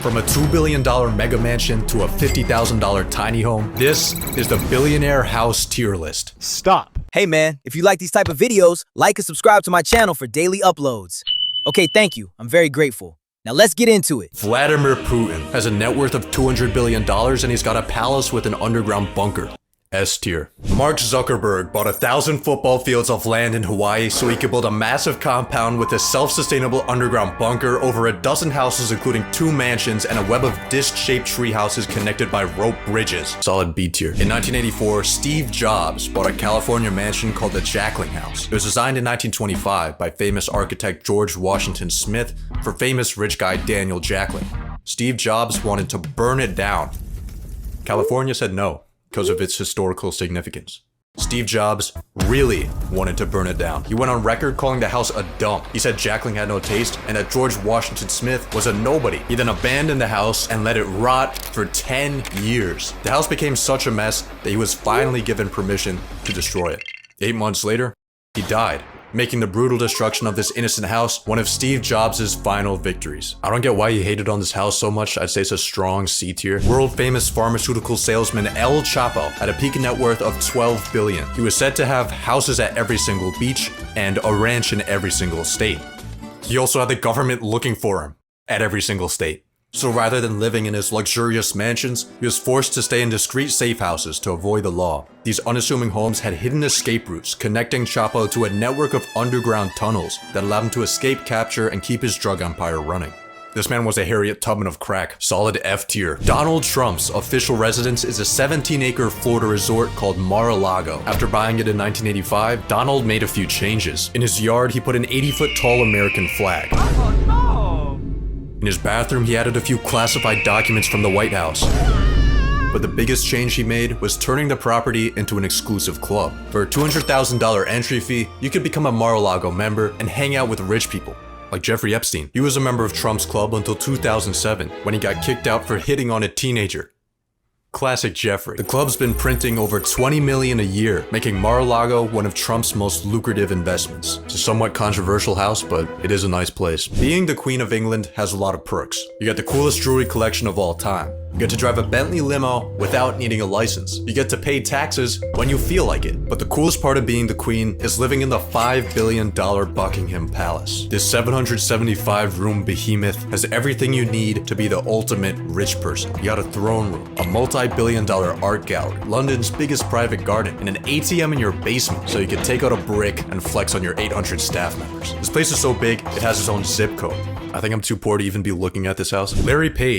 From a $2 billion mega mansion to a $50,000 tiny home, this is the Billionaire House tier list. Stop. Hey man, if you like these type of videos, like and subscribe to my channel for daily uploads. Okay, thank you. I'm very grateful. Now let's get into it. Vladimir Putin has a net worth of $200 billion and he's got a palace with an underground bunker. S tier. Mark Zuckerberg bought 1,000 football fields of land in Hawaii so he could build a massive compound with a self-sustainable underground bunker, over a dozen houses including 2 mansions and a web of disc-shaped tree houses connected by rope bridges. Solid B tier. In 1984, Steve Jobs bought a California mansion called the Jackling House. It was designed in 1925 by famous architect George Washington Smith for famous rich guy Daniel Jackling. Steve Jobs wanted to burn it down. California said no, because of its historical significance. Steve Jobs really wanted to burn it down. He went on record calling the house a dump. He said Jackling had no taste and that George Washington Smith was a nobody. He then abandoned the house and let it rot for 10 years. The house became such a mess that he was finally given permission to destroy it. 8 months later, he died, making the brutal destruction of this innocent house one of Steve Jobs' final victories. I don't get why he hated on this house so much. I'd say it's a strong C tier. World famous pharmaceutical salesman El Chapo had a peak net worth of $12 billion. He was said to have houses at every single beach and a ranch in every single state. He also had the government looking for him at every single state. So rather than living in his luxurious mansions, he was forced to stay in discreet safe houses to avoid the law. These unassuming homes had hidden escape routes, connecting Chapo to a network of underground tunnels that allowed him to escape capture and keep his drug empire running. This man was a Harriet Tubman of crack. Solid F tier. Donald Trump's official residence is a 17-acre Florida resort called Mar-a-Lago. After buying it in 1985, Donald made a few changes. In his yard, he put an 80-foot tall American flag. In his bathroom, he added a few classified documents from the White House. But the biggest change he made was turning the property into an exclusive club. For a $200,000 entry fee, you could become a Mar-a-Lago member and hang out with rich people, like Jeffrey Epstein. He was a member of Trump's club until 2007, when he got kicked out for hitting on a teenager. Classic Jeffrey. The club's been printing over $20 million a year, making Mar-a-Lago one of Trump's most lucrative investments. It's a somewhat controversial house, but it is a nice place. Being the Queen of England has a lot of perks. You get the coolest jewelry collection of all time. You get to drive a Bentley limo without needing a license. You get to pay taxes when you feel like it. But the coolest part of being the Queen is living in the $5 billion Buckingham Palace. This 775-room behemoth has everything you need to be the ultimate rich person. You got a throne room, a multi-billion-dollar art gallery, London's biggest private garden, and an ATM in your basement so you can take out a brick and flex on your 800 staff members. This place is so big, it has its own zip code. I think I'm too poor to even be looking at this house. Larry Page